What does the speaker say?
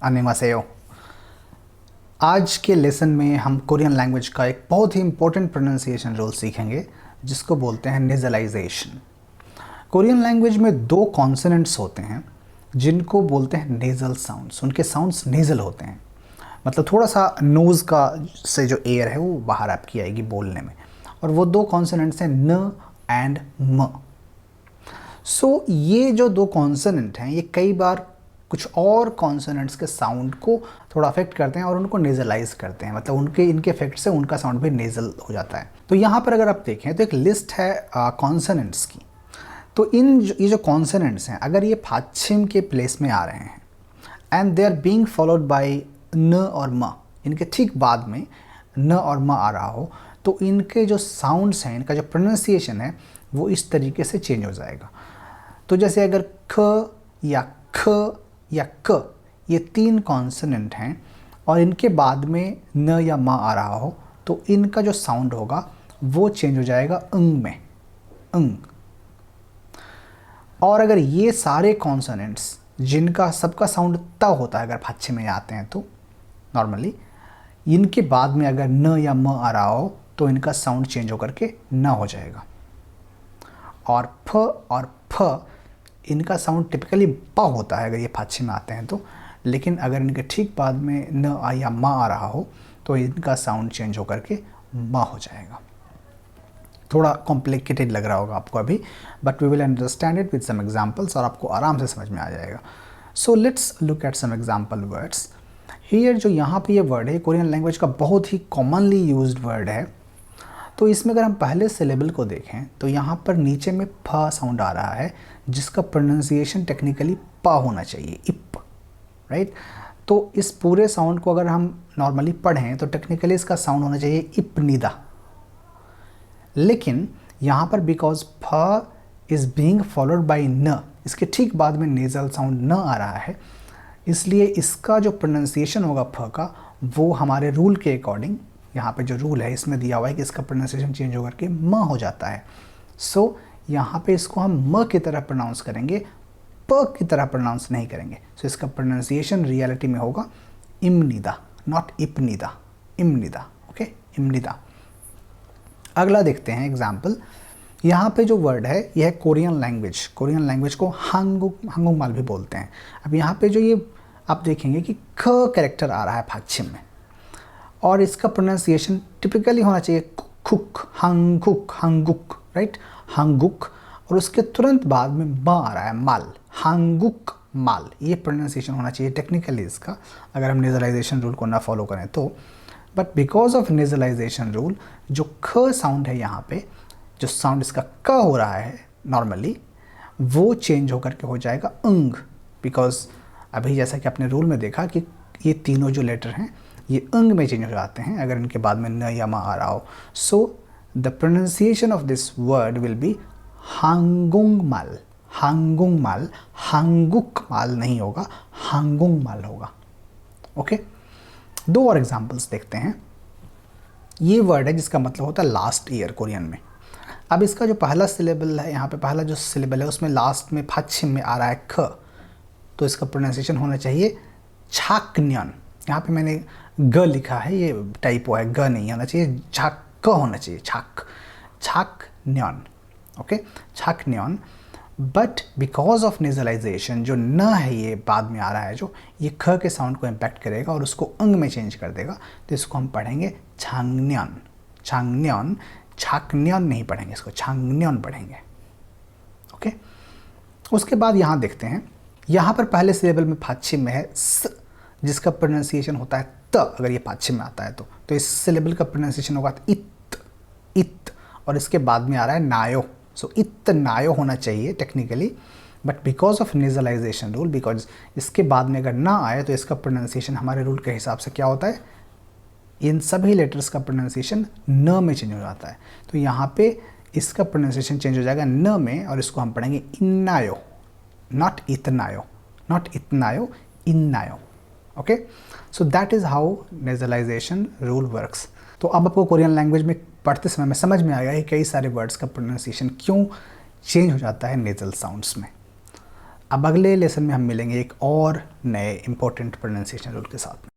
अन्यमासेयो। आज के लेसन में हम कोरियन लैंग्वेज का एक बहुत ही इंपॉर्टेंट प्रोनाउंसिएशन रूल सीखेंगे जिसको बोलते हैं नेजलाइजेशन। कोरियन लैंग्वेज में दो कॉन्सोनेंट्स होते हैं जिनको बोलते हैं नेज़ल साउंड्स। उनके साउंड्स नेज़ल होते हैं, मतलब थोड़ा सा नोज़ का से जो एयर है वो बाहर आपकी आएगी बोलने में। और वो दो कॉन्सोनेंट्स हैं न एंड म। सो ये जो दो कॉन्सोनेंट हैं ये कई बार कुछ और कॉन्सोनेंट्स के साउंड को थोड़ा अफेक्ट करते हैं और उनको नेज़लाइज करते हैं, मतलब इनके इफेक्ट से उनका साउंड भी नेज़ल हो जाता है। तो यहाँ पर अगर आप देखें तो एक लिस्ट है कॉन्सोनेंट्स की। तो ये जो कॉन्सोनेंट्स हैं अगर ये पाछिम के प्लेस में आ रहे हैं and they are being followed by न और म, इनके ठीक बाद में न और म आ रहा हो, तो इनके जो साउंड्स हैं, इनका जो प्रोनाउंसिएशन है वो इस तरीके से चेंज हो जाएगा। तो जैसे अगर ख या ख या क ये तीन कॉन्सोनेंट हैं और इनके बाद में न या म आ रहा हो तो इनका जो साउंड होगा वो चेंज हो जाएगा अंग में, अंग। और अगर ये सारे कॉन्सोनेंट्स जिनका सबका साउंड त होता है अगर पाछिम में आते हैं तो नॉर्मली इनके बाद में अगर न या म आ रहा हो तो इनका साउंड चेंज होकर के न हो जाएगा। और फ इनका साउंड टिपिकली प होता है अगर ये पाछिम में आते हैं तो, लेकिन अगर इनके ठीक बाद में न या म आ रहा हो तो इनका साउंड चेंज होकर के म हो जाएगा। थोड़ा कॉम्प्लिकेटेड लग रहा होगा आपको अभी, but we will understand it with some examples और आपको आराम से समझ में आ जाएगा। So let's look at some example words here. जो यहाँ पे ये वर्ड है कोरियन लैंग्वेज का बहुत ही कॉमनली यूज्ड वर्ड है। तो इसमें अगर हम पहले सिलेबल को देखें तो यहाँ पर नीचे में फ साउंड आ रहा है जिसका प्रोनाउंसिएशन टेक्निकली प होना चाहिए, इप, राइट। तो इस पूरे साउंड को अगर हम नॉर्मली पढ़ें तो टेक्निकली इसका साउंड होना चाहिए इपनिदा। लेकिन यहाँ पर बिकॉज फ इज़ बीइंग फॉलोड बाय न, इसके ठीक बाद में नेज़ल साउंड न आ रहा है, इसलिए इसका जो प्रोनाउंसिएशन होगा फ का वो हमारे रूल के अकॉर्डिंग, यहाँ पे जो रूल है इसमें दिया हुआ है कि इसका प्रोनाउंसिएशन चेंज होकर के म हो जाता है। सो यहाँ पे इसको हम म की तरह प्रोनाउंस करेंगे, प की तरह प्रोनाउंस नहीं करेंगे। सो इसका प्रोनाउंसिएशन रियलिटी में होगा इमनिदा, नॉट इपनिदा, इमनिदा। ओके, इमनिदा। अगला देखते हैं एग्जाम्पल। यहाँ पे जो वर्ड है यह है कोरियन लैंग्वेज। कोरियन लैंग्वेज को हांगुंगमाल भी बोलते हैं। अब यहाँ पे जो ये आप देखेंगे कि ख कैरेक्टर आ रहा है पाछिम में और इसका प्रोनाउंसिएशन टिपिकली होना चाहिए खुक, हांगुक, हांगुक, राइट, हांगुक। और उसके तुरंत बाद में म आ रहा है माल, हांगुक माल। ये प्रोनाउंसिएशन होना चाहिए टेक्निकली इसका अगर हम नेज़लाइजेशन रूल को ना फॉलो करें तो। But because of nasalization rule जो ख साउंड है यहाँ पे, जो साउंड इसका क हो रहा है नॉर्मली, वो चेंज होकर के हो जाएगा अंग। बिकॉज अभी जैसा कि आपने रूल में देखा कि ये तीनों जो लेटर हैं ये अंग में चेंज हो जाते हैं अगर इनके बाद में न या म आ रहा हो। So the pronunciation of this word will be हांगुंगमाल, हांगुंगमाल, हांगुकमाल नहीं होगा, हांगुंगमाल होगा। ओके, दो और एग्जांपल्स देखते हैं। ये वर्ड है जिसका मतलब होता है लास्ट ईयर कोरियन में। अब इसका जो पहला सिलेबल है, यहाँ पे पहला जो सिलेबल है उसमें लास्ट में पाछिम में आ रहा है ख, तो इसका प्रोनाउंसिएशन होना चाहिए छाकन्यन। यहाँ पे मैंने ग लिखा है, ये टाइपो है, ग नहीं होना चाहिए, छाक होना चाहिए, छाक, छाकन्यन। ओके, छाकन्यन। बट बिकॉज ऑफ नेज़लाइजेशन जो न है ये बाद में आ रहा है, जो ये ख के साउंड को इम्पैक्ट करेगा और उसको अंग में चेंज कर देगा, तो इसको हम पढ़ेंगे छांगन्यन, छांगन्यन, छाकन्यन नहीं पढ़ेंगे, इसको छांगन्यन पढ़ेंगे। ओके, उसके बाद यहाँ देखते हैं, यहाँ पर पहले सिलेबल में पाछिम में है स, जिसका प्रोनाउंसिएशन होता है त अगर ये पाछिम में आता है तो इस सिलेबल का प्रोनाउंसिएशन होगा इत, इत। और इसके बाद में आ रहा है नायो, सो इत नायो होना चाहिए technically. But because of nasalization rule, because इसके बाद में अगर ना आए तो इसका प्रोनाउंसिएशन हमारे रूल के हिसाब से क्या होता है, इन सभी लेटर्स का प्रोनाउंसिएशन न में चेंज हो जाता है। तो यहाँ पे इसका प्रोनाउंसिएशन चेंज हो जाएगा न में और इसको हम पढ़ेंगे इन्नायो, नॉट इतनायो, नॉट इतनायो, इन्नायो। Okay, so that is how nasalization rule works. तो अब आपको कोरियन लैंग्वेज में पढ़ते समय में समझ में आएगा कि कई सारे वर्ड्स का प्रोनाउंसिएशन क्यों चेंज हो जाता है नेज़ल साउंड्स में। अब अगले लेसन में हम मिलेंगे एक और नए इंपॉर्टेंट प्रोनाउंसिएशन रूल के साथ में।